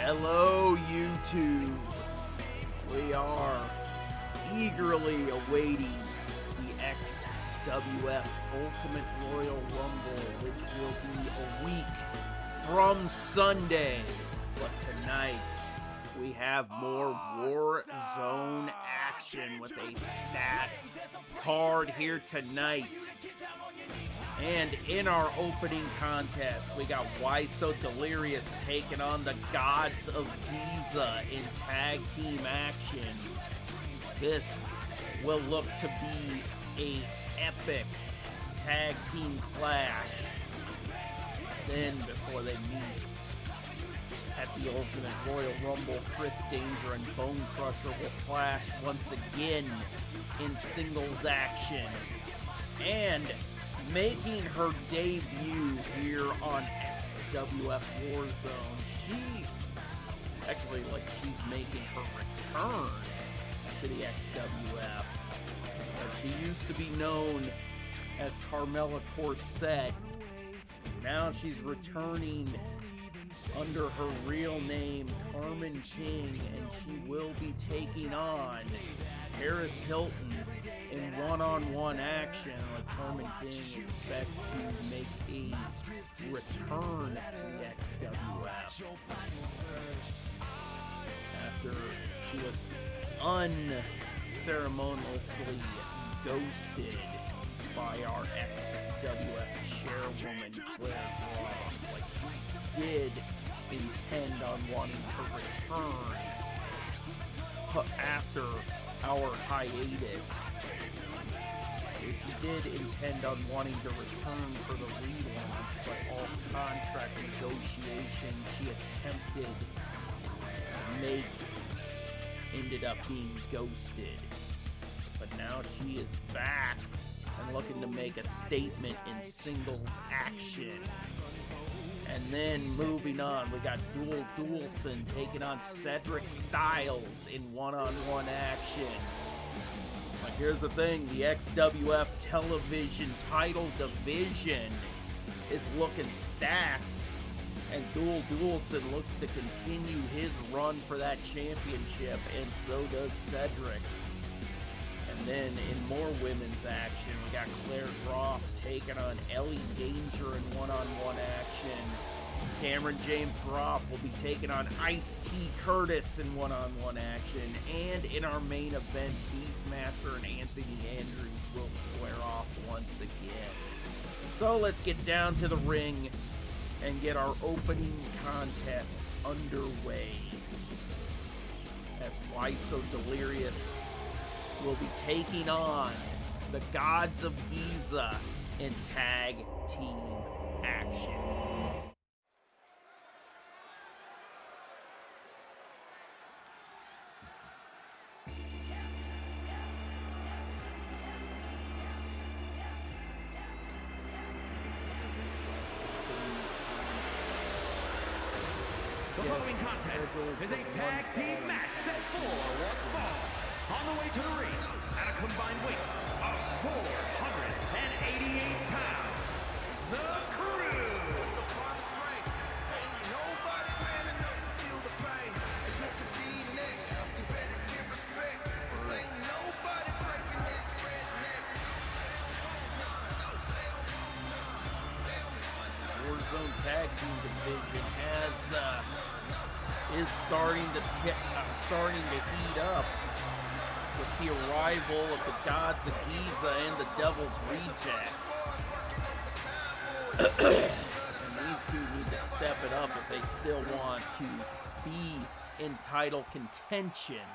Hello, YouTube. We are eagerly awaiting the XWF Ultimate Royal Rumble, which will be a week from Sunday. But tonight, we have more Warzone action with a stacked card here tonight. And in our opening contest, we got Why So Delirious taking on the Gods of Giza in tag team action. This will look to be a epic tag team clash. Then, before they meet at the Ultimate Royal Rumble, Chris Danger and Bone Crusher will clash once again in singles action. And making her debut here on XWF Warzone, she's making her return to the XWF. She used to be known as Carmella Corset. Now she's returning under her real name, Carmen King, and she will be taking on Paris Hilton in one-on-one action. Like Carmen King expects to make a return to the XWF after she was unceremoniously ghosted by our XWF chairwoman, Claire Groff. Like, she did intend on wanting to return after our hiatus. She did intend on wanting to return for the relaunch, but all contract negotiations she attempted to make ended up being ghosted. But now she is back and looking to make a statement in singles action. And then moving on, we got Duel Duelson taking on Cedric Styles in one-on-one action. But here's the thing, the XWF television title division is looking stacked, and Duel Duelson looks to continue his run for that championship, and so does Cedric. And then in more women's action, we got Claire Groff taking on Ellie Danger in one-on-one action. Cameron James Groff will be taking on Ice-T Curtis in one-on-one action. And in our main event, Beastmaster and Anthony Andrews will square off once again. So let's get down to the ring and get our opening contest underway. As Why So Delirious will be taking on the Gods of Giza in tag team action. The following contest is a tag team match set for one fall. On the way to the ring, at a combined weight of 488 pounds, The Crew. Warzone tag team division is starting to heat up with the arrival of the Gods of Giza and the Devil's Rejects. And these two need to step it up if they still want to be in title contention.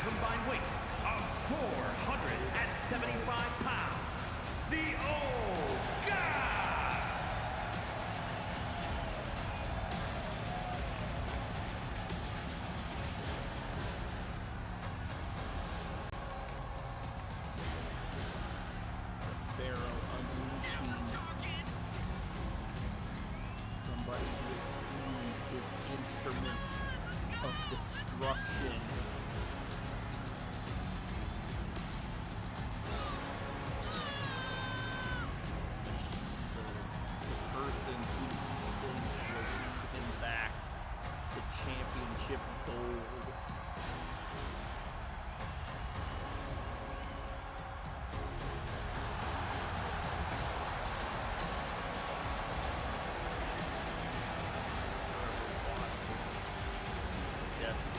combined weight of 475 pounds, the Old God! Pharaoh unleashing somebody who is deemed his instrument of destruction. The person who thinks will lead him back to championship gold.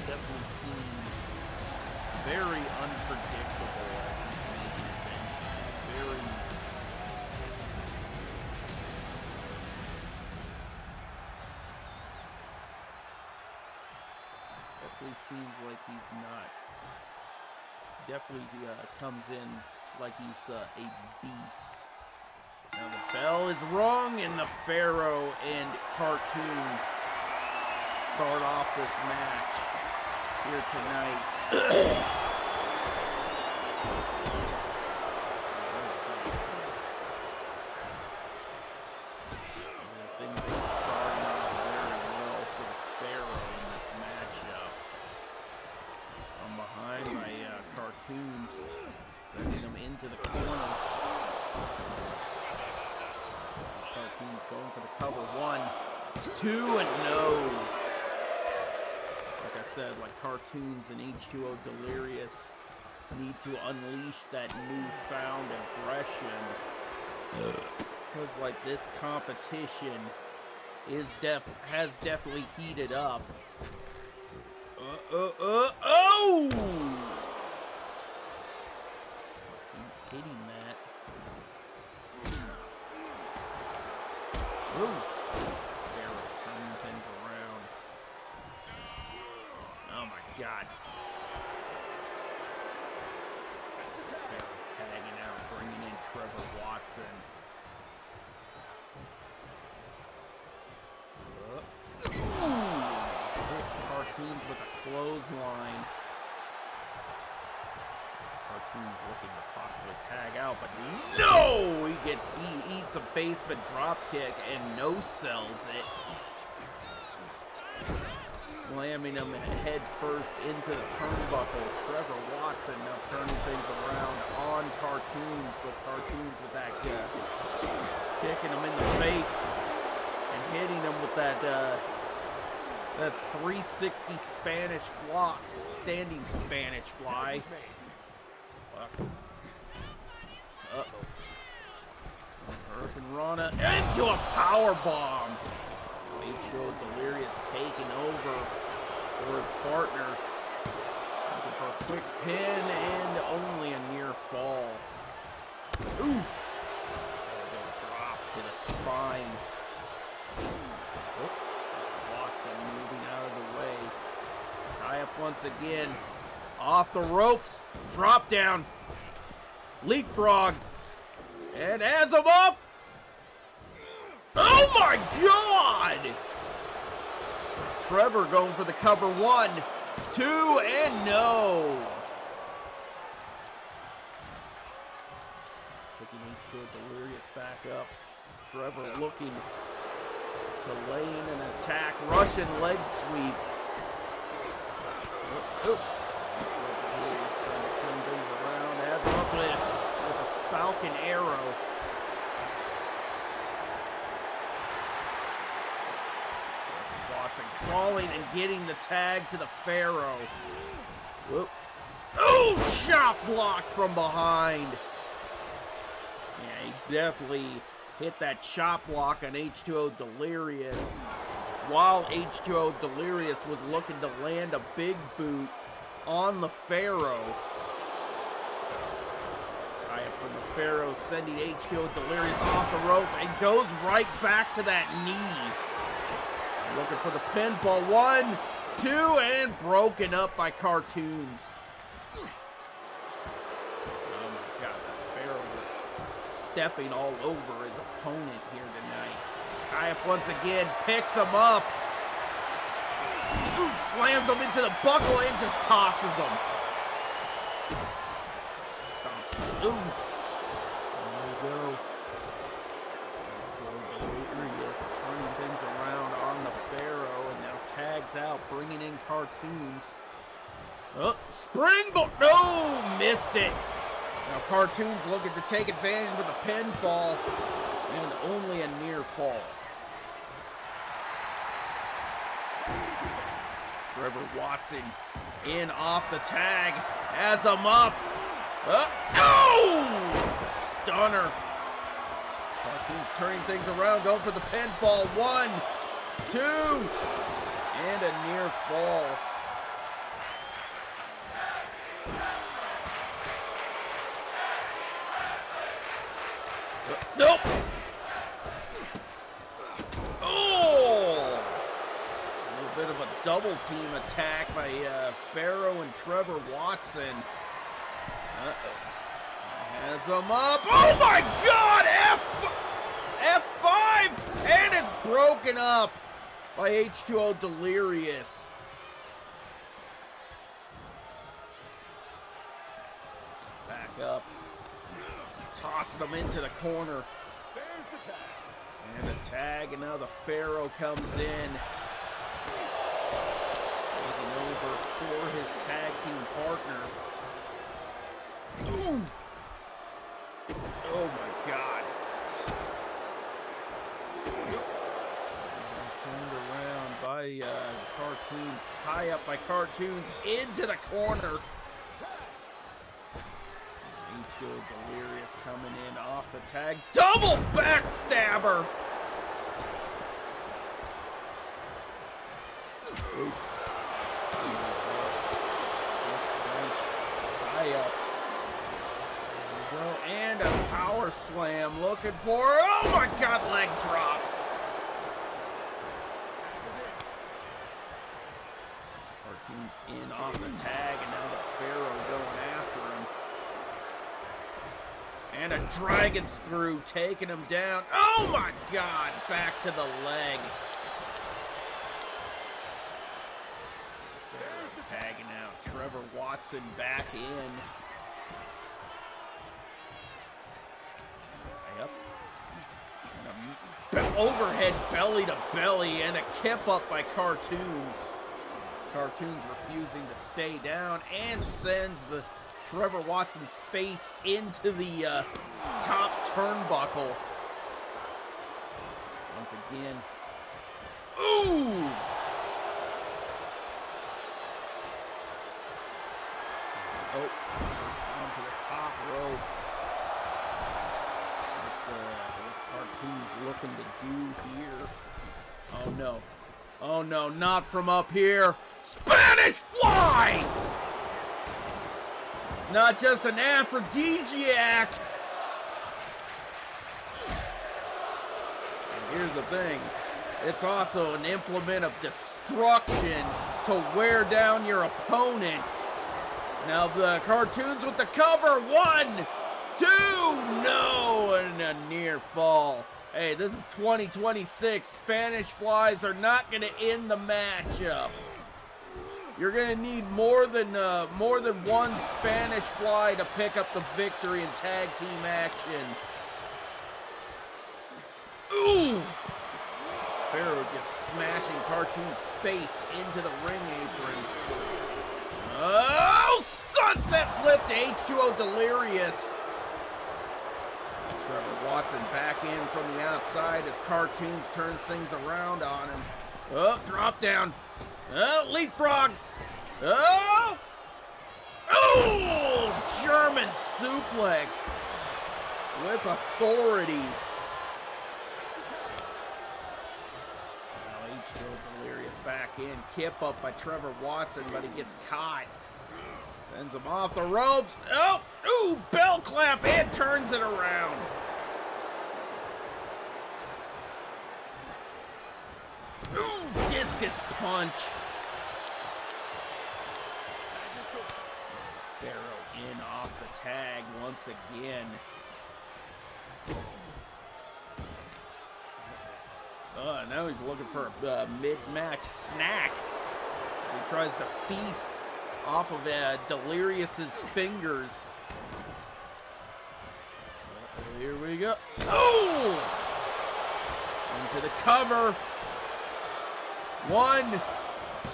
Definitely seems very unpredictable as he's making his entrance. Very definitely seems like he's not. Definitely comes in like he's a beast. Now the bell is rung, and the Pharaoh and Cartoons start off this match here tonight. Things are starting off very well for the Pharaoh in this matchup. From behind by Cartoons, sending them into the corner. Cartoons going for the cover. 1, 2, and no. Like I said, like Cartoons and H2O Delirious need to unleash that newfound aggression. Because like this competition is has definitely heated up. Oh! He's hitting that. Ooh. Pharaoh turning things around. Oh my God. Pharaoh tagging out, bringing in Trevor Watson. Hits Cartoons with a clothesline. Cartoons looking to possibly tag out, but no! He eats a basement drop kick and no-sells it. Slamming him head first into the turnbuckle. Trevor Watson now turning things around on Cartoons with that kick. Kicking him in the face and hitting him with that 360 Spanish fly, standing Spanish fly. Fuck. Uh-oh. Hurricanrana into a power bomb. H2O Delirious taking over for his partner. Looking for a quick pin and only a near fall. Ooh! Drop to the spine. Oh. Watson moving out of the way. Tie up once again. Off the ropes. Drop down. Leapfrog. And adds him up. Oh my God! Trevor going for the cover. 1, 2, and no. Picking H2O Delirious back up. Trevor looking to lay in an attack. Russian leg sweep. H2O Delirious trying to turn things around. Adds him up with a Falcon Arrow. Crawling and getting the tag to the Pharaoh. Whoop. Oh, chop block from behind. Yeah, he definitely hit that chop block on H2O Delirious. While H2O Delirious was looking to land a big boot on the Pharaoh. Tie up from the Pharaoh, sending H2O Delirious off the rope and goes right back to that knee. Looking for the pinfall. 1, 2, and broken up by Cartoons. Oh my God, the Pharaoh stepping all over his opponent here tonight. Tie up once again, picks him up. Ooh, slams him into the buckle and just tosses him. Ooh. There we go. Delirious turning things around on the Pharaoh and now tags out, bringing in Cartoons. Oh, springboard! No! Missed it. Now Cartoons looking to take advantage with a pinfall and only a near fall. Trevor Watson in off the tag, has him up. Oh! Stunner. Cartoons turning things around, going for the pinfall. 1, 2, and a near fall. Nope. Oh! A little bit of a double team attack by Pharaoh and Trevor Watson. Has him up. Oh my God! F5! And it's broken up by H2O Delirious. Back up. Tossing him into the corner. There's the tag. And a tag, and now the Pharaoh comes in. Taking over for his tag team partner. Ooh. Oh my God. Turned around by Cartoons. Tie up by Cartoons into the corner. H2O Delirious coming in off the tag. Double backstabber! Tie up. And a power slam looking for, oh my God, leg drop. Cartoons in off the tag, and now the Pharaoh going after him. And a dragon's through, taking him down. Oh my God, back to the leg. Pharaoh tagging out, Trevor Watson back in. Yep. Overhead belly to belly and a kip up by Cartoons. Cartoons refusing to stay down and sends the Trevor Watson's face into the top turnbuckle. Once again. Ooh! Oh, onto the top rope. Cartoons looking to do here. Oh no. Oh no, not from up here. Spanish fly! Not just an aphrodisiac. And here's the thing. It's also an implement of destruction to wear down your opponent. Now the Cartoons with the cover. 1, 2, no, and a near fall. Hey, this is 2026. Spanish flies are not going to end the matchup. You're going to need more than one Spanish fly to pick up the victory in tag team action. Ooh! Pharaoh just smashing Cartoon's face into the ring apron. Oh! Sunset flip to H2O Delirious. Trevor Watson back in from the outside as Cartoons turns things around on him. Oh, drop down. Oh, leapfrog. Oh! Oh! German suplex with authority. Now H2O Delirious back in. Kip up by Trevor Watson, but he gets caught. Sends him off the ropes. Oh! Ooh! Bell clap and turns it around. Ooh! Discus punch. Barrow in off the tag once again. Now he's looking for a mid-match snack as he tries to feast off of Delirious's fingers. Here we go. Oh! Into the cover. 1,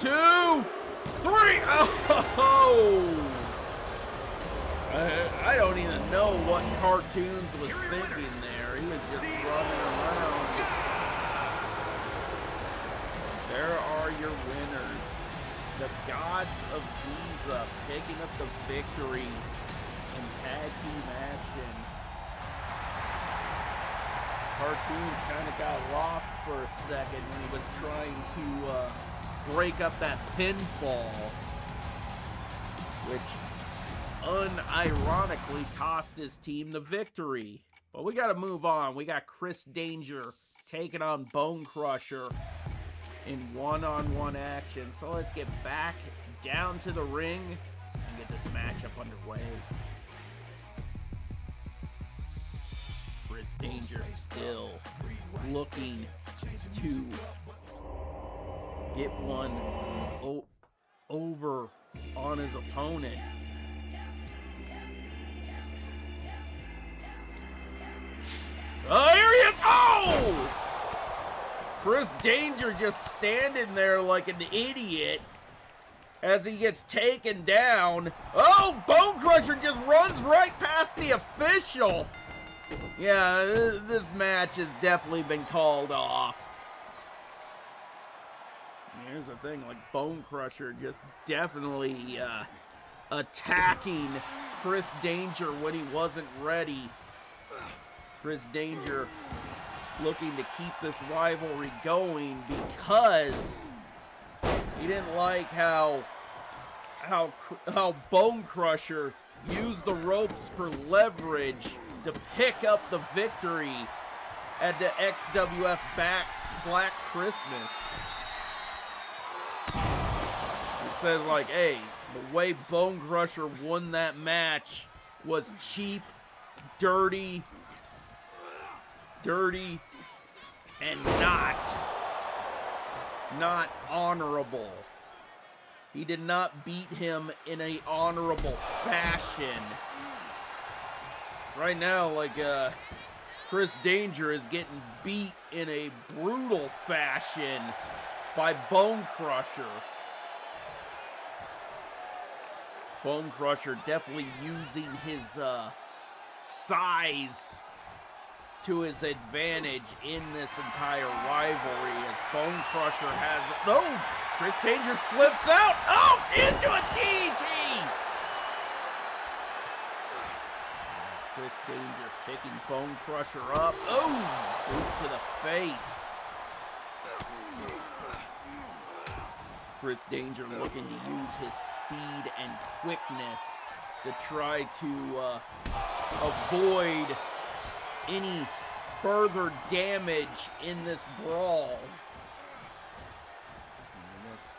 2, 3. Oh! I don't even know what Cartoons was thinking there. He was just running around. There are your winners. The Gods of Giza picking up the victory in tag team action. Cartoons kind of got lost for a second when he was trying to break up that pinfall, which unironically cost his team the victory. But we got to move on. We got Chris Danger taking on Bone Crusher in one-on-one action. So let's get back down to the ring and get this matchup underway. Chris Danger still looking to get one over on his opponent. Oh, here he is! Oh! Chris Danger just standing there like an idiot as he gets taken down. Oh, Bone Crusher just runs right past the official. Yeah, this match has definitely been called off. Here's the thing, like Bone Crusher just definitely attacking Chris Danger when he wasn't ready. Chris Danger looking to keep this rivalry going because he didn't like how Bone Crusher used the ropes for leverage to pick up the victory at the XWF Black Christmas. It says like, hey, the way Bone Crusher won that match was cheap, dirty, and not honorable. He did not beat him in a honorable fashion. Right now, like, Chris Danger is getting beat in a brutal fashion by Bone Crusher. Bone Crusher definitely using his size to his advantage in this entire rivalry as Bone Crusher has... Oh! Chris Danger slips out! Oh! Into a DDT! Chris Danger picking Bone Crusher up. Oh! Boot to the face. Chris Danger looking to use his speed and quickness to try to avoid any further damage in this brawl.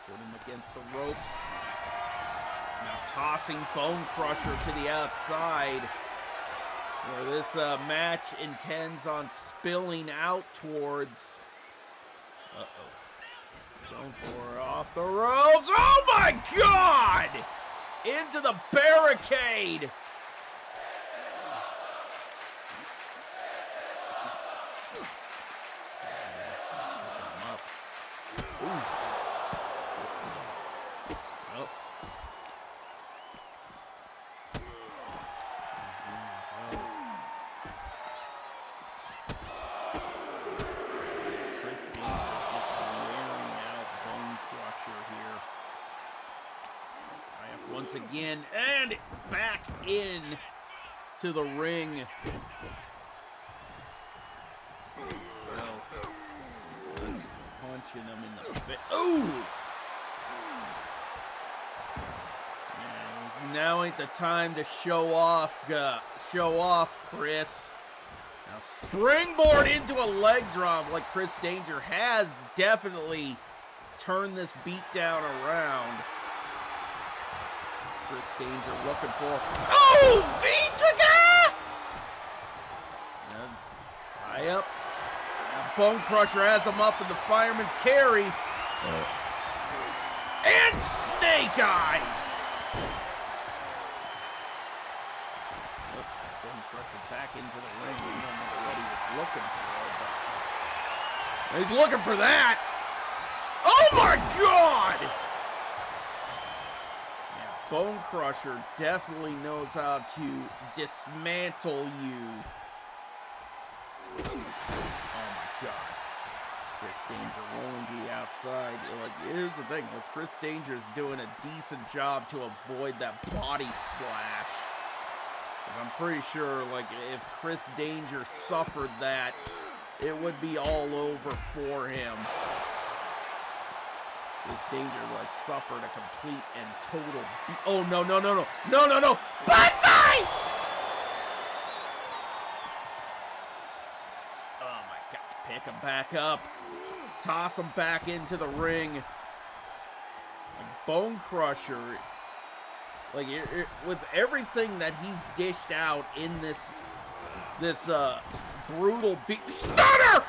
Put him against the ropes. Now tossing Bone Crusher to the outside, where this match intends on spilling out towards. Going for it off the ropes. Oh my God! Into the barricade. Once again, and back in to the ring. Punching him in the face. Oh! Yeah, now ain't the time to show off, Chris. Now springboard into a leg drop, like Chris Danger has definitely turned this beatdown around. Chris Danger looking for. Oh, V-Trigger! Tie up. Now Bone Crusher has him up in the fireman's carry. And Snake Eyes! Bone Crusher back into the ring. We don't know what he was looking for, but he's looking for that! Oh my God! Yeah, Bone Crusher definitely knows how to dismantle you. Oh my God. Chris Danger rolling to the outside. Like, here's the thing, like, Chris Danger's doing a decent job to avoid that body splash. I'm pretty sure, like, if Chris Danger suffered that, it would be all over for him. Chris Danger, like, suffered a complete and total oh, no. Banzai! Oh, my God. Pick him back up. Toss him back into the ring. Like, Bone Crusher, like, with everything that he's dished out in this brutal stunner!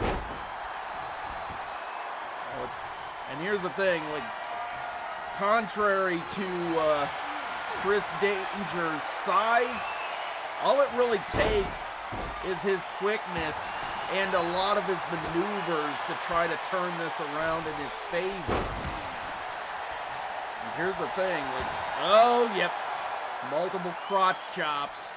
And here's the thing, like, contrary to Chris Danger's size, all it really takes is his quickness and a lot of his maneuvers to try to turn this around in his favor. And here's the thing, like, oh, yep, multiple crotch chops.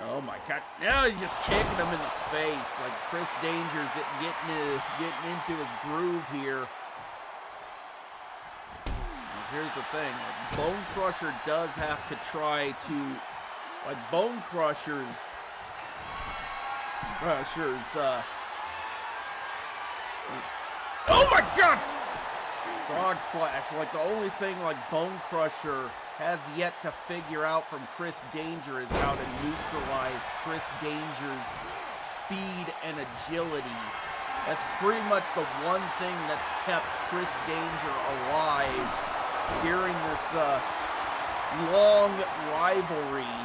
Oh my God, now he's just kicking him in the face. Like, Chris Danger's getting into his groove here. And here's the thing, like, Bone Crusher does have to try to, like, Bone Crusher's, oh my God! Frog Splash, like, the only thing, like, Bone Crusher has yet to figure out from Chris Danger is how to neutralize Chris Danger's speed and agility. That's pretty much the one thing that's kept Chris Danger alive during this long rivalry.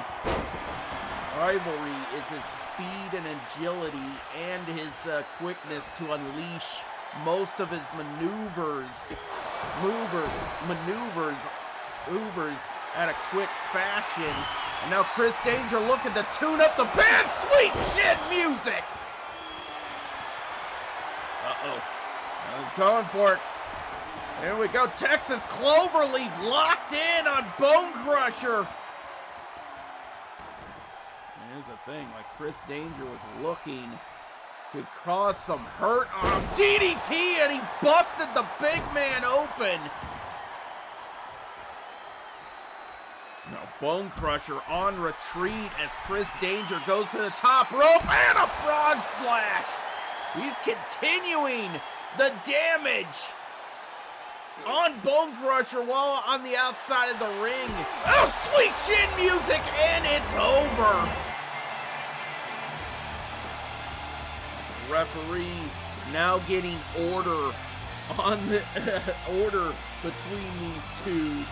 Rivalry is his speed and agility and his quickness to unleash most of his maneuvers at a quick fashion. And now Chris Danger looking to tune up the band. Sweet shit music! Uh-oh. He's going for it. There we go. Texas Cloverleaf locked in on Bone Crusher. Here's the thing, like, Chris Danger was looking to cause some hurt on him. DDT, and he busted the big man open. Now Bone Crusher on retreat as Chris Danger goes to the top rope and a frog splash. He's continuing the damage on Bone Crusher while on the outside of the ring. Oh, sweet chin music, and it's over. Referee now getting order on the order between these two.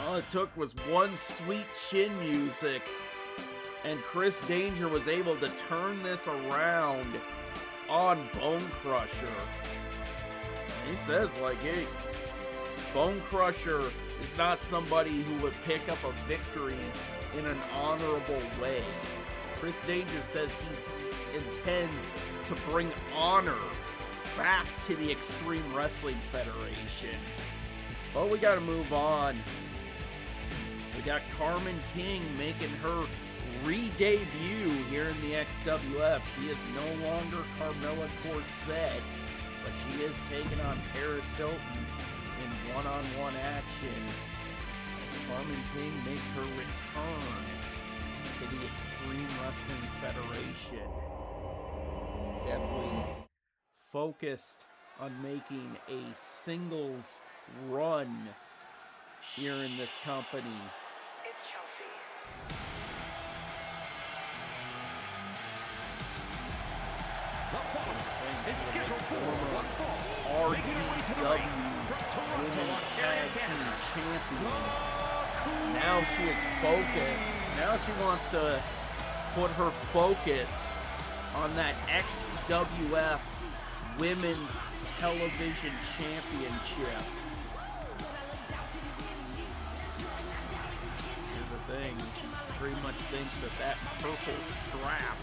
All it took was one sweet chin music, and Chris Danger was able to turn this around on Bone Crusher. He says, like, hey, Bone Crusher is not somebody who would pick up a victory in an honorable way. Chris Danger says he intends to bring honor back to the Extreme Wrestling Federation. But we gotta move on. We got Carmen King making her re-debut here in the XWF. She is no longer Carmella Corset, but she is taking on Paris Hilton in one-on-one action as Carmen King makes her return to the Extreme Wrestling Federation. Definitely focused on making a singles run here in this company. It's Chelsea. The following is scheduled for one fall. RGW Women's Tag Team Champions. Now she is focused. Now she wants to put her focus on that XWF Women's Television Championship. Here's the thing. She pretty much thinks that that purple strap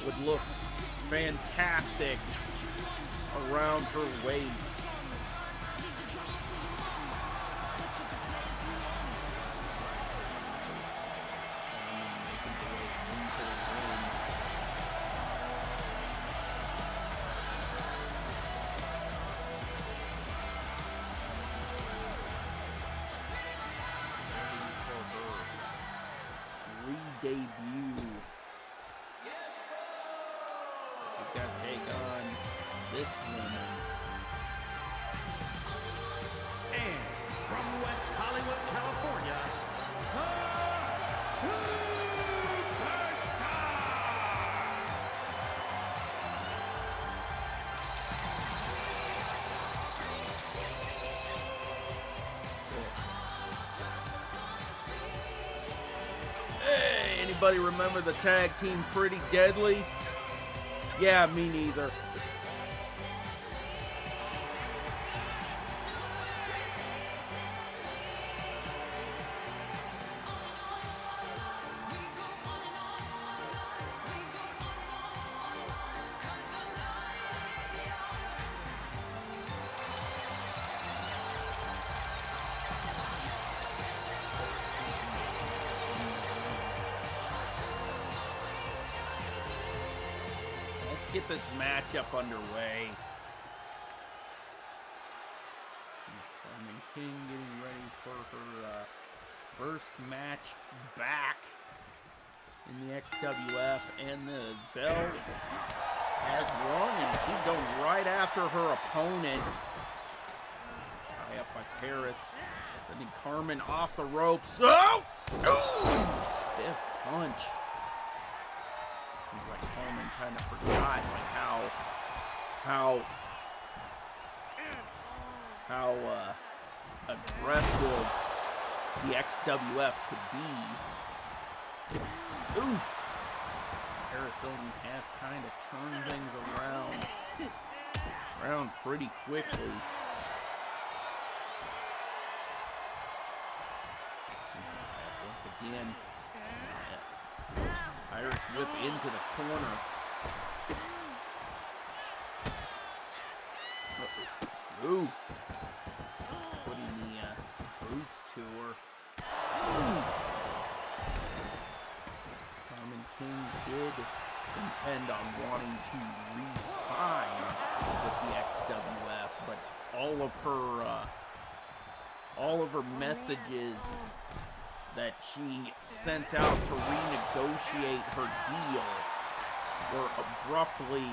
would look fantastic around her waist. Debut. He's got to take on this woman. And from West Hollywood, California, Anybody remember the tag team Pretty Deadly? Yeah, me neither. Get this matchup underway. Carmen King getting ready for her first match back in the XWF, and the bell has rung, and she's going right after her opponent. High up by Paris, sending Carmen off the ropes. Oh! Ooh! Stiff punch. Seems like Coleman kind of forgot like how aggressive the XWF could be. Ooh! Paris Hilton has kind of turned things around pretty quickly. Once again, Irish whip into the corner. Ooh. Putting the boots to her. Carmen King did intend on wanting to re-sign with the XWF, but all of her messages that she sent out to renegotiate her deal were abruptly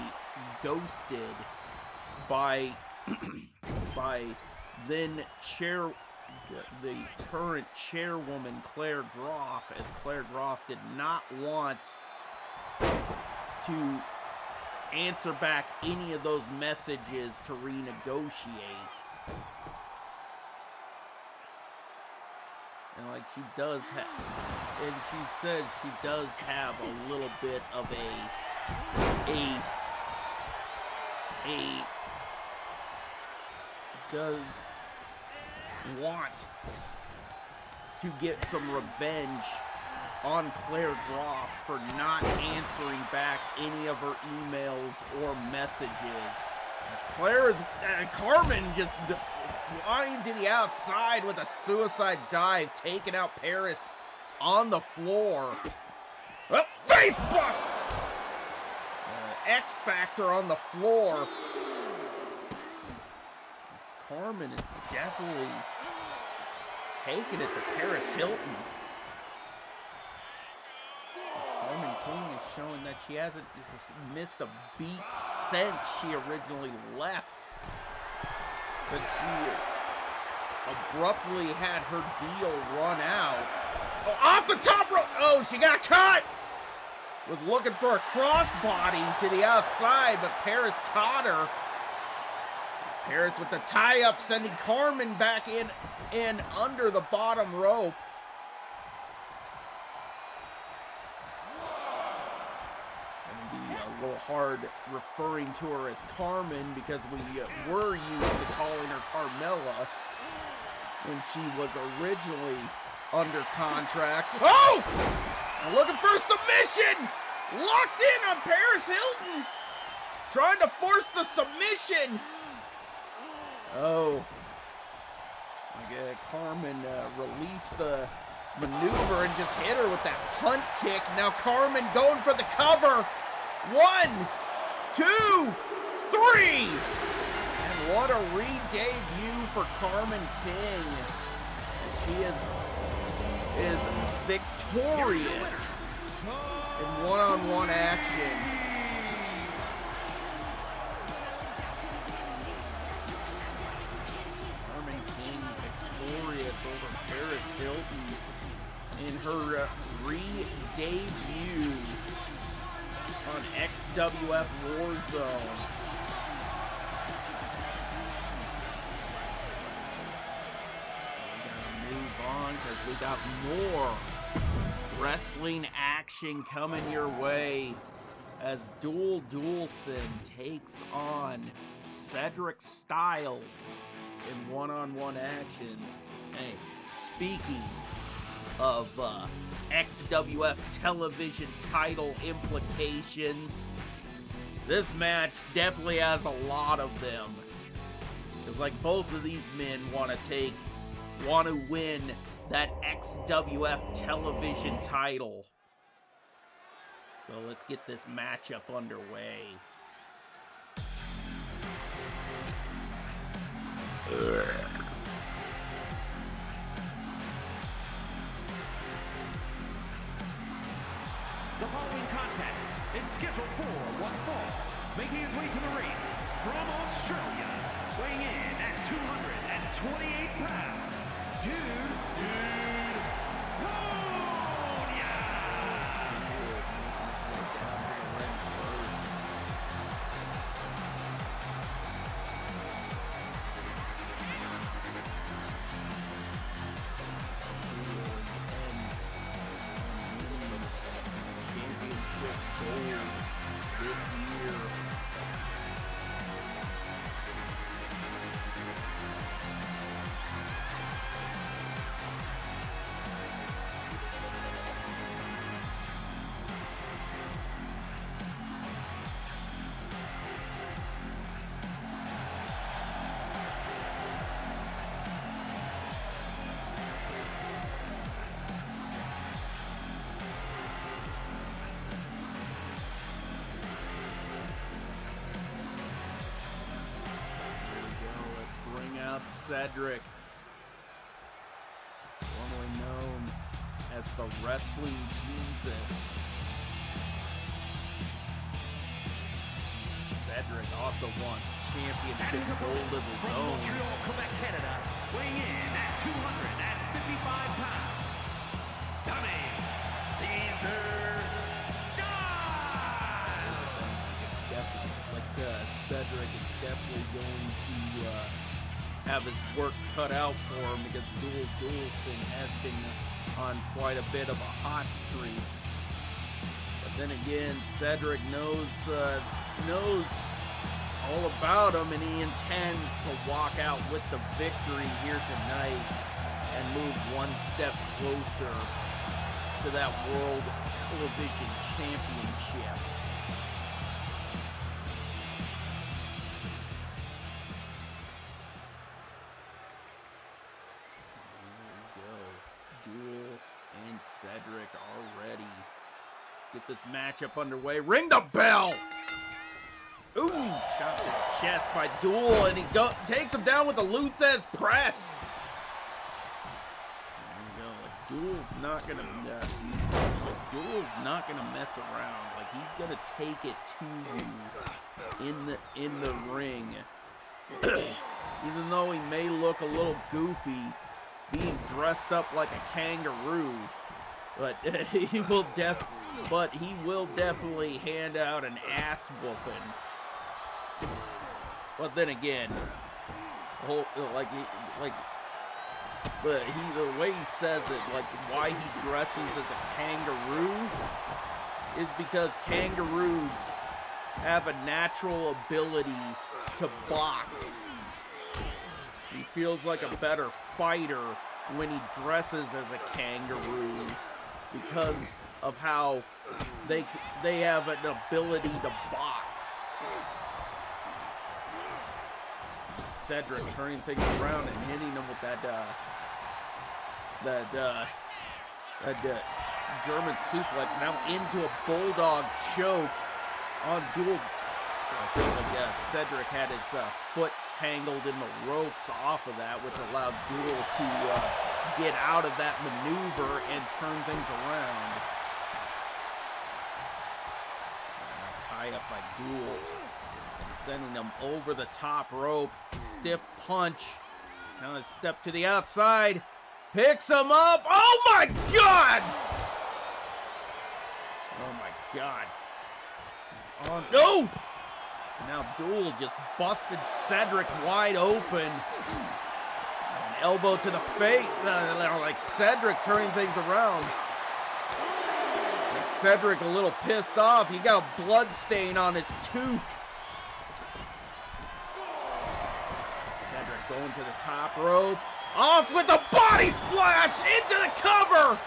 ghosted by then the current chairwoman Claire Groff, as Claire Groff did not want to answer back any of those messages to renegotiate. And like she does have, and she says she does have a little bit of a does want to get some revenge on Claire Groff for not answering back any of her emails or messages. Carmen just flying to the outside with a suicide dive, taking out Paris on the floor. Oh, face buck! X Factor on the floor. Carmen is definitely taking it to Paris Hilton. Carmen King is showing that she hasn't missed a beat since she originally left. But she abruptly had her deal run out. Oh, off the top rope! Oh, she got caught! was looking for a crossbody to the outside, but Paris caught her. Paris with the tie-up, sending Carmen back in under the bottom rope. Gonna be a little hard referring to her as Carmen because we were used to calling her Carmella when she was originally under contract. Oh! Looking for a submission! Locked in on Paris Hilton! Trying to force the submission! Oh. Carmen released the maneuver and just hit her with that punt kick. Now Carmen going for the cover. 1, 2, 3! And what a re-debut for Carmen King. She is victorious in one-on-one action. Carmen King victorious over Paris Hilton in her re-debut on XWF Warzone. Because we got more wrestling action coming your way as Duelson takes on Cedric Styles in one-on-one action. Hey, speaking of XWF television title implications, this match definitely has a lot of them. Because like both of these men want to win that XWF television title. So let's get this matchup underway. The following contest is scheduled for one fall. Making his way to the ring from Australia, weighing in at 228 pounds, Dude Honia! Championship gold this year. Cedric, formerly known as the Wrestling Jesus. Cedric also wants championship gold of his own. Montreal, Quebec, Canada, weighing in at 255 pounds, Tommy Caesar Dunn! It's definitely, Cedric is definitely going to have his work cut out for him because Duelson has been on quite a bit of a hot streak. But then again, Cedric knows all about him, and he intends to walk out with the victory here tonight and move one step closer to that World Television Championship. Cedric already. Get this matchup underway. Ring the bell! Ooh, chopped in the chest by Duel, and he takes him down with the Luthez press. There we go. Duel's not gonna mess around. Like, he's gonna take it to you in the ring. Even though he may look a little goofy, being dressed up like a kangaroo. But he will but he will definitely hand out an ass whooping. But then again, the way he says it, like why he dresses as a kangaroo, is because kangaroos have a natural ability to box. He feels like a better fighter when he dresses as a kangaroo because of how they have an ability to box. Cedric turning things around and hitting him with that German suplex, now into a bulldog choke on Duel. I think Cedric had his foot tangled in the ropes off of that, which allowed Duel to get out of that maneuver and turn things around. Tie up by Duel, sending him over the top rope. Stiff punch. Now a step to the outside. Picks him up. Oh my God! Oh my God. Oh no! Now Duel just busted Cedric wide open. An elbow to the face. Like Cedric turning things around. Like Cedric a little pissed off. He got a blood stain on his toque. Cedric going to the top rope. Off with a body splash into the cover.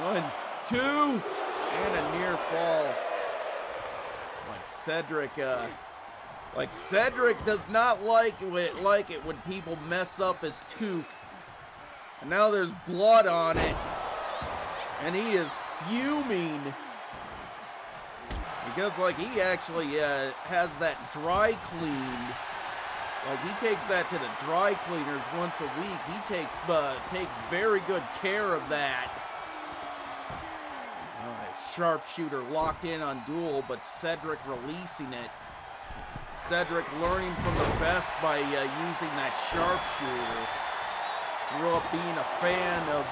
1, 2, and a near fall. Cedric does not like it when people mess up his toque. And now there's blood on it. And he is fuming. Because he actually has that dry cleaned. He takes that to the dry cleaners once a week. He takes very good care of that. Sharpshooter locked in on Duel, but Cedric releasing it. Cedric learning from the best by using that sharpshooter. Grew up being a fan of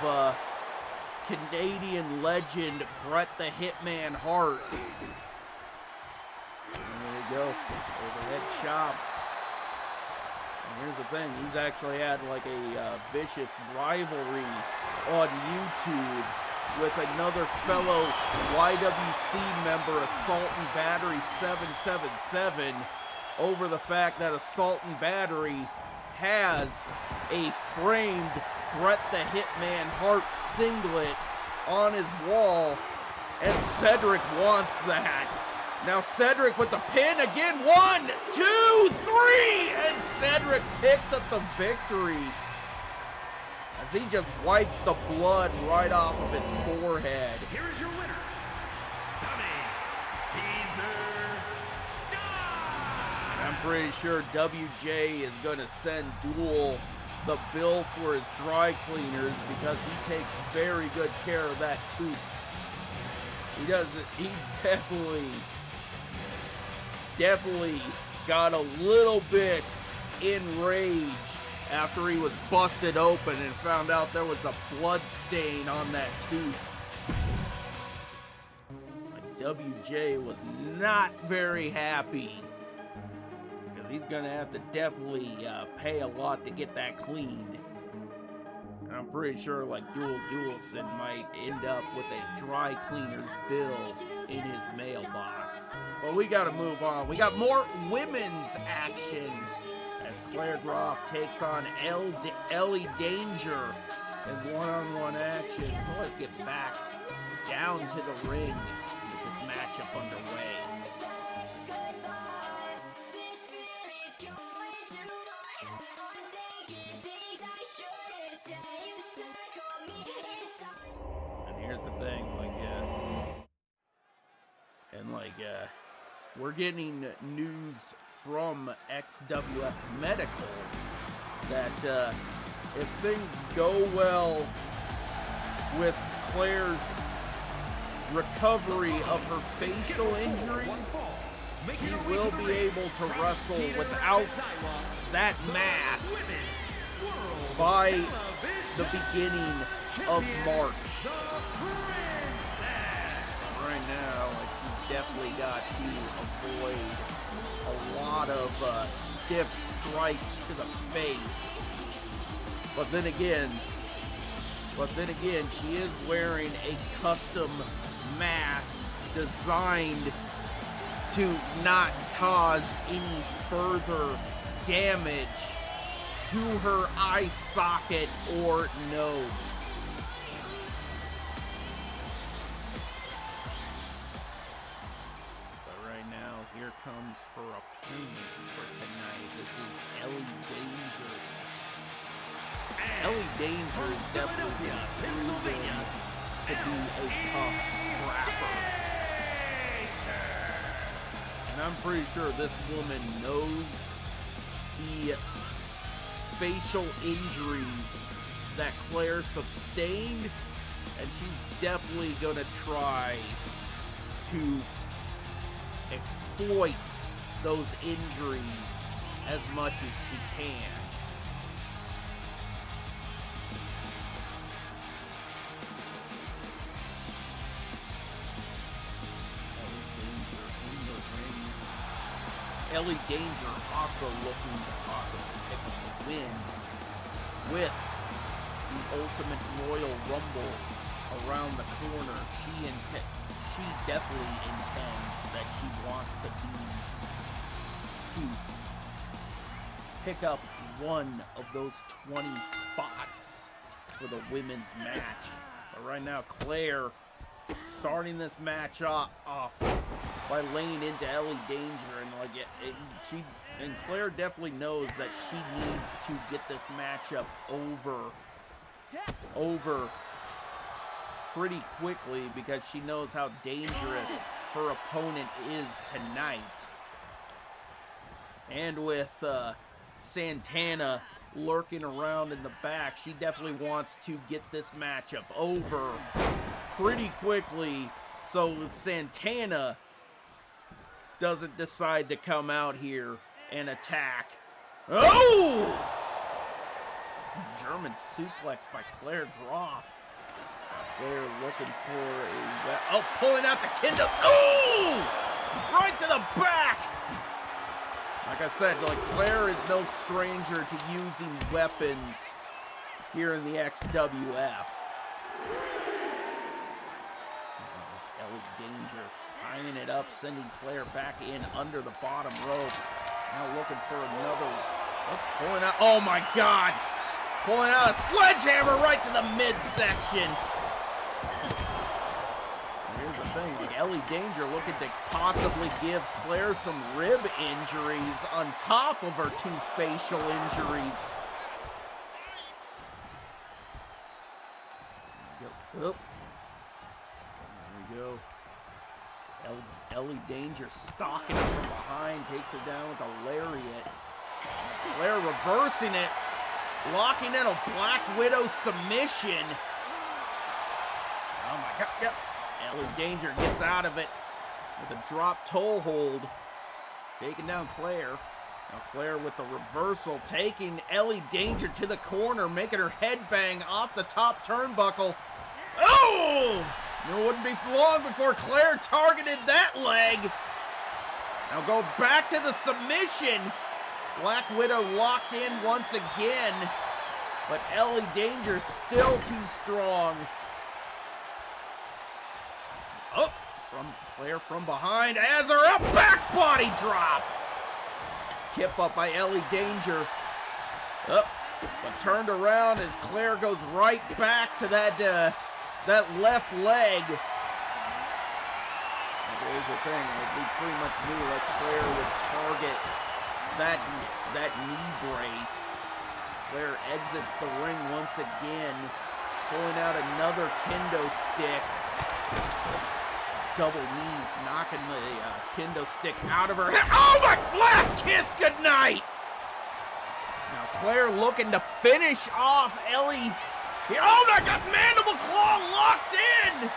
Canadian legend Bret the Hitman Hart. And there we go, overhead chop. And here's the thing, he's actually had a vicious rivalry on YouTube with another fellow YWC member, Assault and Battery 777, over the fact that Assault and Battery has a framed Bret the Hitman Hart singlet on his wall, and Cedric wants that. Now Cedric with the pin again, 1, 2, 3, and Cedric picks up the victory as he just wipes the blood right off of his forehead. Here is your winner, Tommy Caesar Scott. I'm pretty sure WJ is going to send Duel the bill for his dry cleaners because he takes very good care of that tooth. He definitely got a little bit enraged after he was busted open and found out there was a blood stain on that tooth. WJ was not very happy because he's gonna have to definitely pay a lot to get that cleaned. And I'm pretty sure Duel Duelson might end up with a dry cleaner's bill in his mailbox. But we gotta move on. We got more women's action as Claire Groff takes on Ellie Danger in one-on-one action. So let's get back down to the ring and get this matchup underway. And here's the thing, we're getting news from XWF Medical that if things go well with Claire's recovery of her facial injuries, she will be able to wrestle without that mask by the beginning of March. right now, like, she's definitely got to avoid a lot of stiff strikes to the face. But then again, she is wearing a custom mask designed to not cause any further damage to her eye socket or nose. But right now, here comes her opponent for tonight. This is Ellie Danger. Ellie Danger is definitely proven to be a tough scrapper. And I'm pretty sure this woman knows the facial injuries that Claire sustained, and she's definitely going to try to exploit those injuries as much as she can. Ellie Danger also looking to possibly pick up the win with the Ultimate Royal Rumble around the corner. She definitely intends that she wants to pick up one of those 20 spots for the women's match. But right now, Claire starting this match off by laying into Ellie Danger, and Claire definitely knows that she needs to get this matchup over pretty quickly, because she knows how dangerous her opponent is tonight. And with Santana lurking around in the back, she definitely wants to get this matchup over pretty quickly, so Santana doesn't decide to come out here and attack. Oh! German suplex by Claire Droff. Claire looking for a... pulling out the kendo. Oh! Right to the back! Like I said, Claire is no stranger to using weapons here in the XWF. Ellie Danger tying it up, sending Claire back in under the bottom rope. Now looking for another. Pulling out. Oh my God! Pulling out a sledgehammer right to the midsection. Here's the thing: Ellie Danger looking to possibly give Claire some rib injuries on top of her two facial injuries. There we go. Ellie Danger stalking her from behind, takes her down with a lariat. Claire reversing it, locking in a Black Widow submission. Oh my God, yep. Ellie Danger gets out of it with a drop toe hold, taking down Claire. Now Claire with the reversal, taking Ellie Danger to the corner, making her headbang off the top turnbuckle. Oh! It wouldn't be long before Claire targeted that leg. Now go back to the submission. Black Widow locked in once again, but Ellie Danger still too strong. Oh, from Claire from behind, as her up back body drop. Kip up by Ellie Danger. Up, but turned around as Claire goes right back to that left leg. Here's the thing, we pretty much knew that Claire would target that knee brace. Claire exits the ring once again, pulling out another kendo stick. Double knees, knocking the kendo stick out of her head. Oh my, last kiss goodnight! Now Claire looking to finish off Ellie. Oh my God, mandible claw locked in!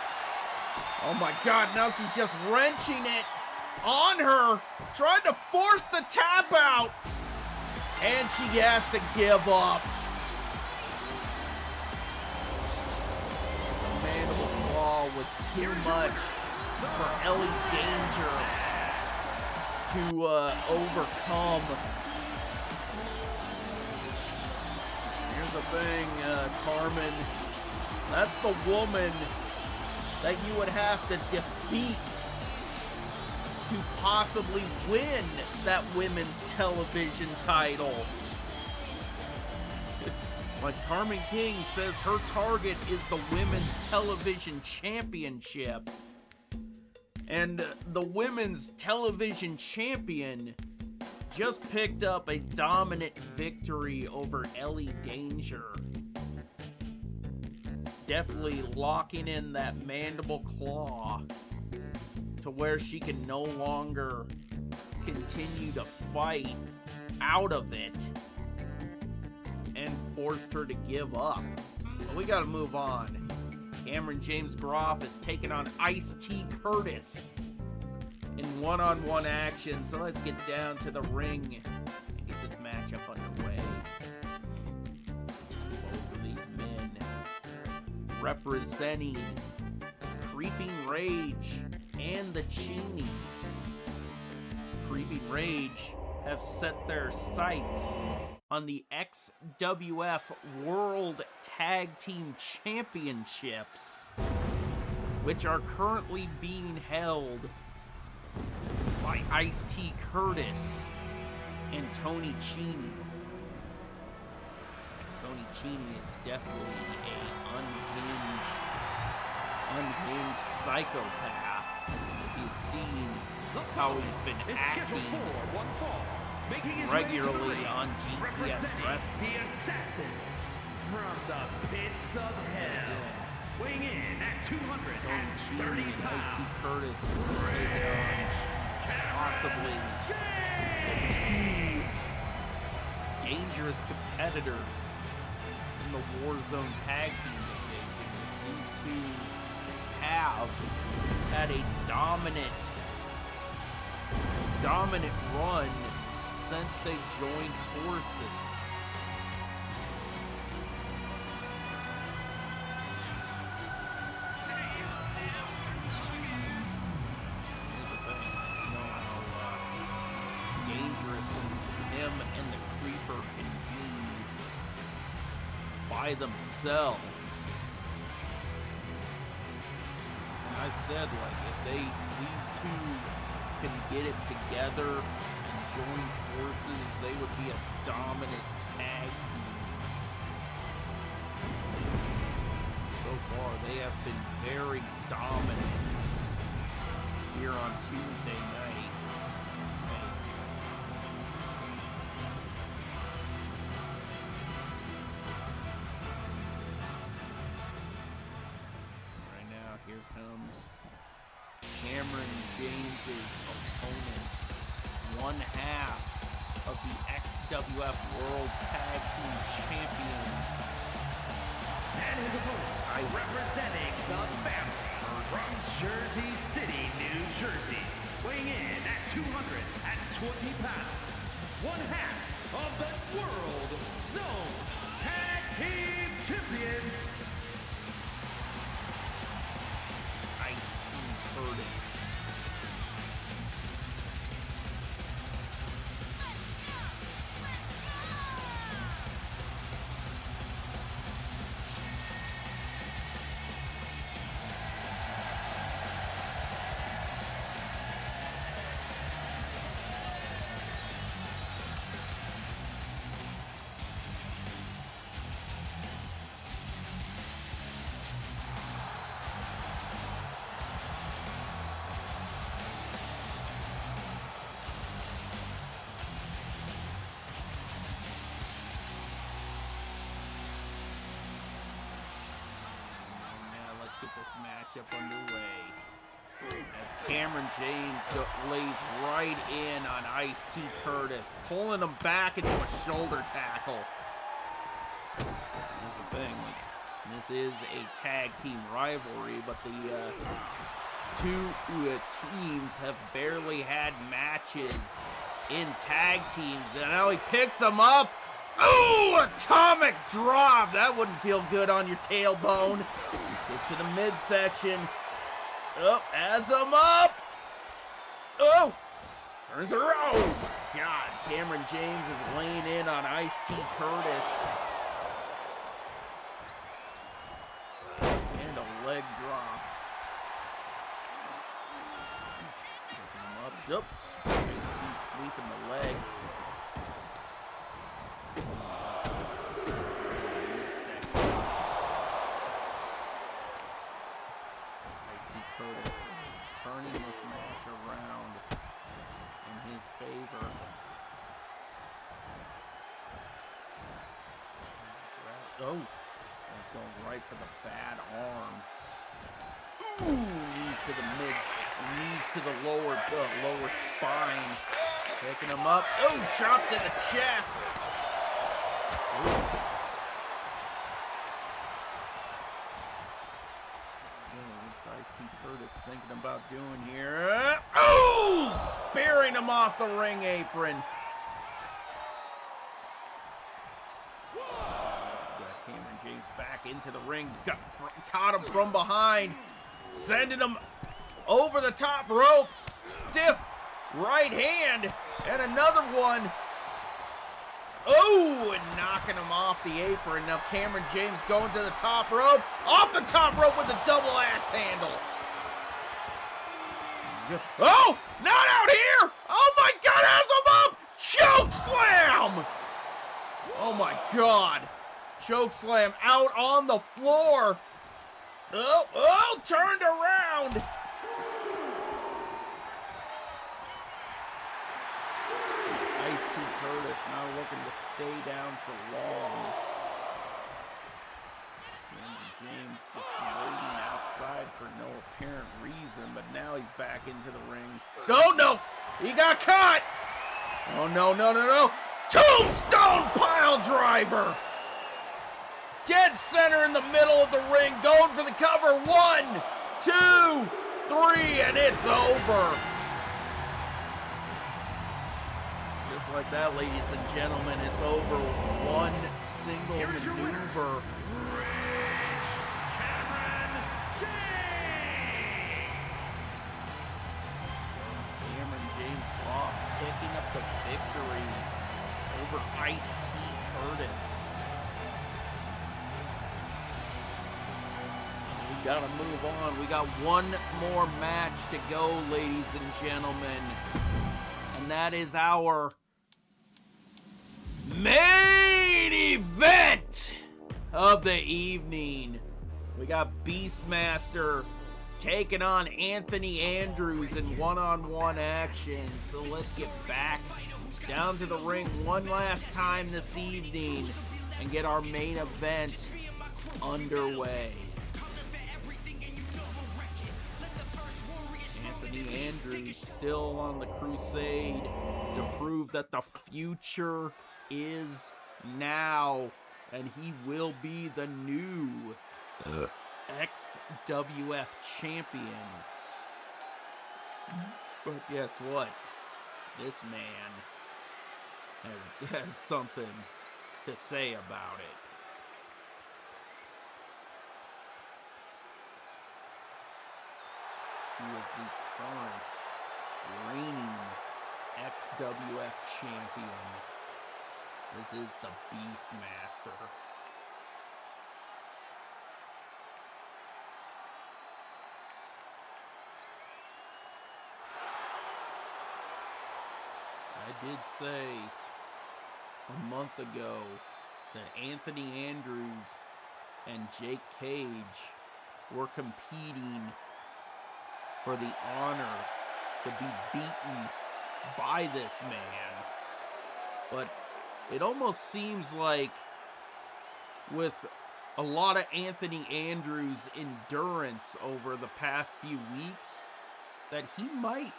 Oh my God, now she's just wrenching it on her, trying to force the tap out. And she has to give up. The mandible claw was too much for Ellie Danger to overcome. Here's the thing, Carmen. That's the woman that you would have to defeat to possibly win that women's television title. Like Carmen King says, her target is the women's television championship. And the women's television champion just picked up a dominant victory over Ellie Danger. Definitely locking in that mandible claw to where she can no longer continue to fight out of it and forced her to give up. But we gotta move on. Cameron James Groff is taking on Ice-T Curtis in one-on-one action. So let's get down to the ring and get this matchup underway. Both of these men representing Creeping Rage and the Cheenies. Creeping Rage have set their sights on the XWF World Tag Team Championships, which are currently being held by Ice-T Curtis and Tony Cheney. Tony Cheney is definitely a unhinged psychopath. If you've seen how he's been acting regularly on GTS Wrestling. The Assassins from the pits of hell. Weighing in at 230 Ice-T pounds. Curtis will take on possibly two dangerous competitors in the Warzone Tag Team Division. These two have had a dominant run since they joined forces. Him and the Creeper can be by themselves. And I said, like, if these two can get it together and join forces, they would be a dominant tag team. So far, they have been very dominant here on Tuesday night. Here comes Cameron James's opponent, one half of the XWF World Tag Team Champions. And his opponent, representing the family from Jersey City, New Jersey, weighing in at 220 pounds, one half of the World Zone Tag Team Champions, Curtis. Get this matchup underway as Cameron James lays right in on Ice-T Curtis, pulling him back into a shoulder tackle. Here's the thing, like, this is a tag team rivalry, but the two teams have barely had matches in tag teams, and now he picks him up. Ooh, atomic drop! That wouldn't feel good on your tailbone. Get to the midsection. Oh, has him up. Oh, turns around. Oh, my God. Cameron James is laying in on Ice-T Curtis. And a leg drop. Picking him up. Oops. Ice-T sweeping the leg. Curtis turning this match around in his favor. Oh, he's going right for the bad arm. Ooh, knees to the knees to the lower spine. Picking him up. Oh, chopped in the chest. Ooh. Ice-T Curtis thinking about doing here. Oh! Spearing him off the ring apron. Got Cameron James back into the ring. Caught him from behind. Sending him over the top rope. Stiff right hand. And another one. Oh, and knocking him off the apron. Now Cameron James going to the top rope. Off the top rope with a double axe handle. Oh, not out here. Oh my God, has him up. Choke slam. Oh my God. Choke slam out on the floor. Oh, turned around. Ice-T Curtis now looking to stay down for long. Cameron James just waiting outside for no apparent reason, but now he's back into the ring. No! He got caught! Oh, no. Tombstone pile driver! Dead center in the middle of the ring, going for the cover. 1, 2, 3, and it's over. Just like that, ladies and gentlemen, it's over. One single maneuver. Cameron James off, picking up the victory over Ice-T Curtis. We gotta move on. We got one more match to go, ladies and gentlemen. And that is our main event of the evening. We got Beastmaster taking on Anthony Andrews in one-on-one action. So let's get back down to the ring one last time this evening and get our main event underway. Anthony Andrews still on the crusade to prove that the future is now, and he will be the new XWF champion. But guess what? This man has something to say about it. He is the current reigning XWF champion. This is the Beastmaster. I did say a month ago that Anthony Andrews and Jake Cage were competing for the honor to be beaten by this man. But it almost seems like with a lot of Anthony Andrews' endurance over the past few weeks that he might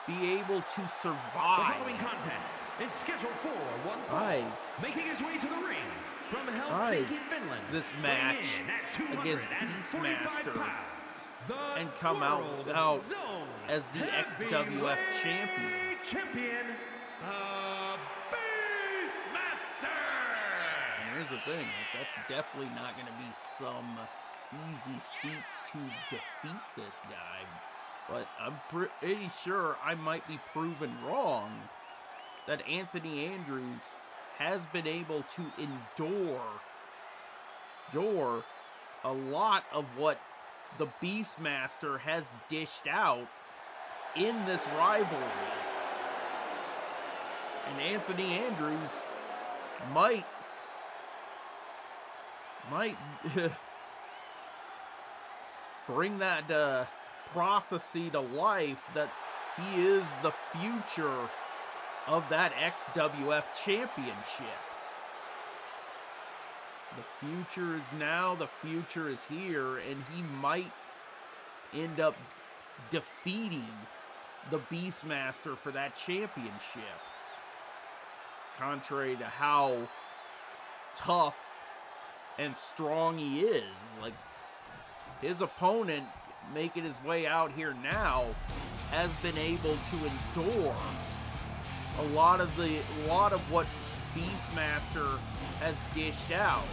be able to survive. The following contest is scheduled for one fall. Making his way to the ring from Helsinki, Finland. This match against Beastmaster and come out as the XWF champion. Beastmaster! And here's the thing, that's definitely not going to be some easy feat to defeat this guy, but I'm pretty sure I might be proven wrong that Anthony Andrews has been able to endure a lot of what the Beastmaster has dished out in this rivalry. And Anthony Andrews might bring that prophecy to life that he is the future of that XWF championship. The future is now, the future is here, and he might end up defeating the Beastmaster for that championship. Contrary to how tough and strong he is. Like, his opponent making his way out here now has been able to endure a lot of what Beastmaster has dished out.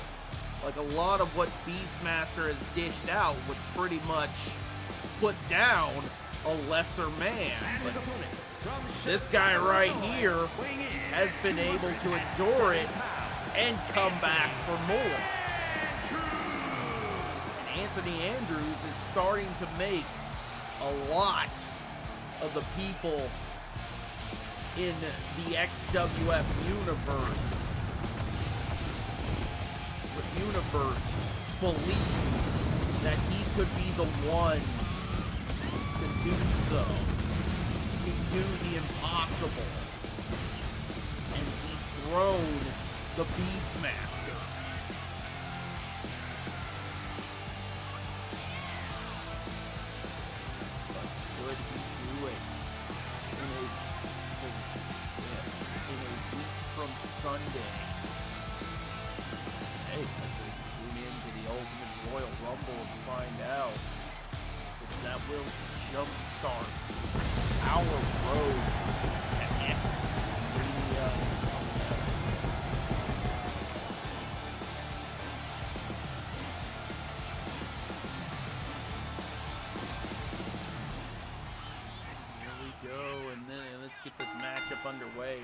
Like, a lot of what Beastmaster has dished out would pretty much put down a lesser man. But this guy right here has been able to endure it and come back for more. And Anthony Andrews is starting to make a lot of the people in the XWF universe believe that he could be the one to do so. He can do the impossible and dethrone the Beastmaster. But could he do it in a week from Sunday? Hey, let's tune in to the Ultimate Royal Rumble and find out if that will jumpstart our road to X-Mania. Here we go, and then let's get this matchup underway.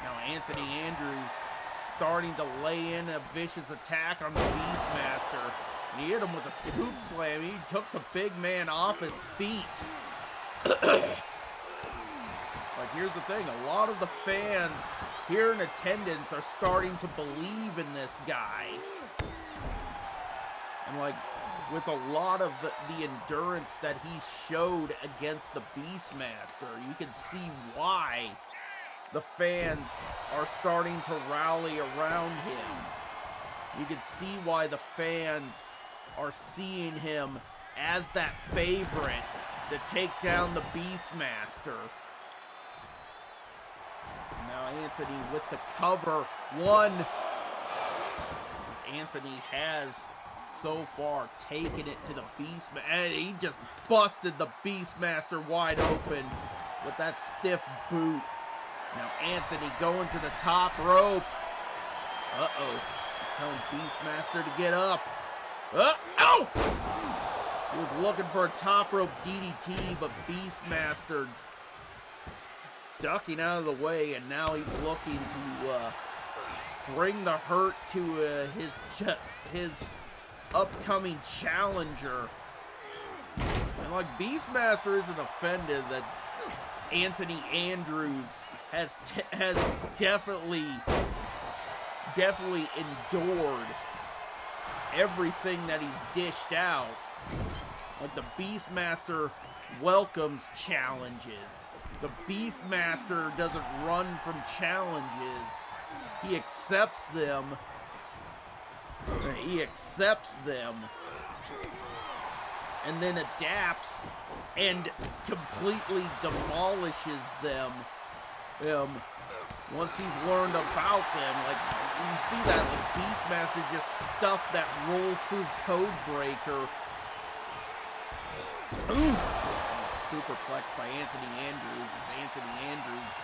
Now Anthony Andrews starting to lay in a vicious attack on the Beastmaster. And he hit him with a scoop slam. He took the big man off his feet. Like, here's the thing. A lot of the fans here in attendance are starting to believe in this guy. And, like, with a lot of the endurance that he showed against the Beastmaster, you can see why the fans are starting to rally around him. You can see why the fans are seeing him as that favorite to take down the Beastmaster. Now Anthony with the cover. One. Anthony has so far taken it to the Beastmaster. And he just busted the Beastmaster wide open with that stiff boot. Now Anthony going to the top rope. Uh-oh. He's telling Beastmaster to get up. Ow! He was looking for a top rope DDT, but Beastmaster ducking out of the way, and now he's looking to bring the hurt to his upcoming challenger. And like, Beastmaster isn't offended that Anthony Andrews has definitely endured everything that he's dished out. Like, the Beastmaster welcomes challenges. The Beastmaster doesn't run from challenges. He accepts them. And then adapts and completely demolishes them. Once he's learned about them, like, you see that, like, Beastmaster just stuffed that roll-through code breaker. Ooh! Superplex by Anthony Andrews as Anthony Andrews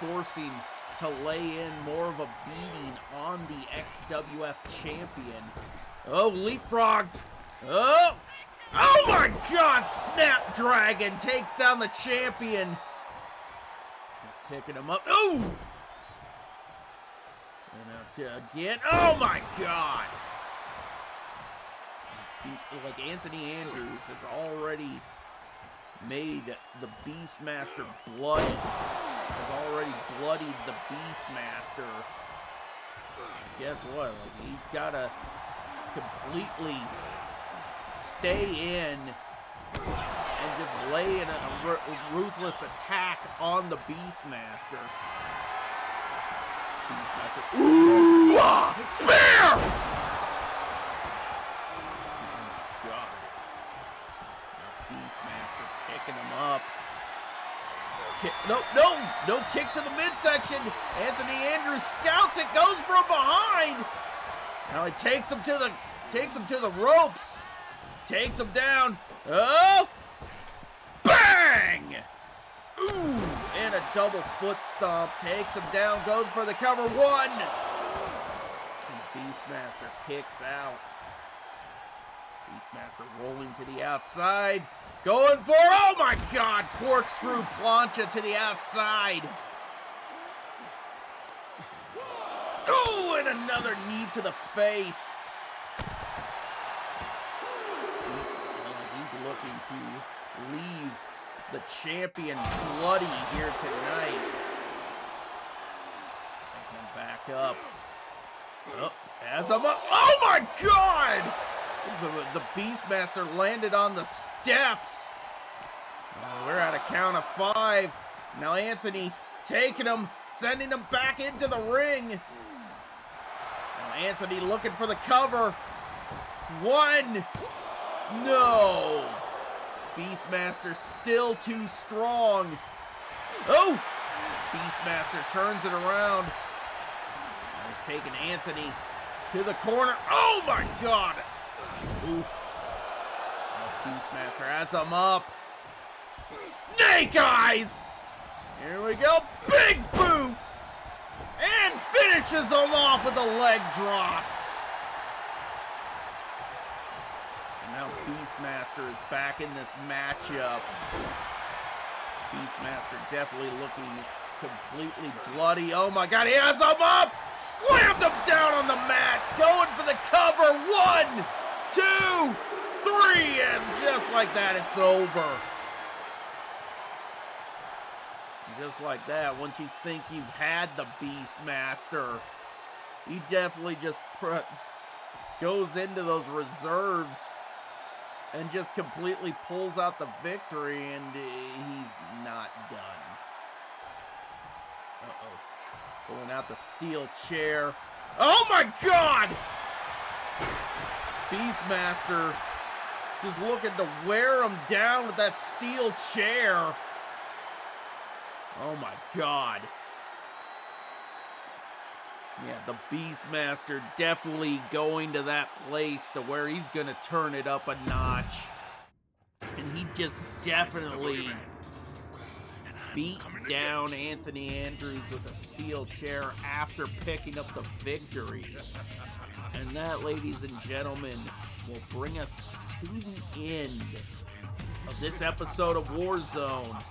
forcing to lay in more of a beating on the XWF champion. Oh, leapfrog! Oh! Oh my God! Snapdragon takes down the champion. Picking him up. Oh! And out again. Oh my God! Like Anthony Andrews has already made the Beastmaster bloody. Has already bloodied the Beastmaster. Guess what? Like, he's got to completely stay in and just lay in a ruthless attack on the Beastmaster. Beastmaster. Ooh! Spear! Oh, God. Beastmaster picking him up. No kick to the midsection. Anthony Andrews scouts it, goes from behind. Now he takes him to the ropes. Takes him down. Oh! Bang! Ooh! And a double foot stomp. Takes him down, goes for the cover. One! And Beastmaster kicks out. Beastmaster rolling to the outside. Going for, oh my God, corkscrew plancha to the outside. Oh, and another knee to the face. He's looking to leave the champion bloody here tonight. And back up. Oh, as I'm up. Oh my God! The Beastmaster landed on the steps. We're at a count of 5. Now Anthony taking him, sending him back into the ring. Now Anthony looking for the cover. 1. No. Beastmaster still too strong. Oh! Beastmaster turns it around. Now he's taking Anthony to the corner. Oh my God! Ooh. Beastmaster has him up. Snake Eyes! Here we go. Big boot! And finishes him off with a leg drop. And now Beastmaster is back in this matchup. Beastmaster definitely looking completely bloody. Oh my God, he has him up! Slammed him down on the mat. Going for the cover. 1, 2, 3, and just like that, it's over. Just like that, once you think you've had the Beastmaster, he definitely just goes into those reserves and just completely pulls out the victory, and he's not done. Uh-oh. Pulling out the steel chair. Oh my God! Beastmaster just looking to wear him down with that steel chair. Oh my God. Yeah, the Beastmaster definitely going to that place to where he's going to turn it up a notch. And he just definitely beat down Anthony Andrews with a steel chair after picking up the victory. And that, ladies and gentlemen, will bring us to the end of this episode of Warzone.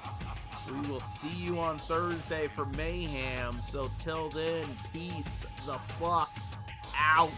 We will see you on Thursday for Mayhem. So till then, peace the fuck out.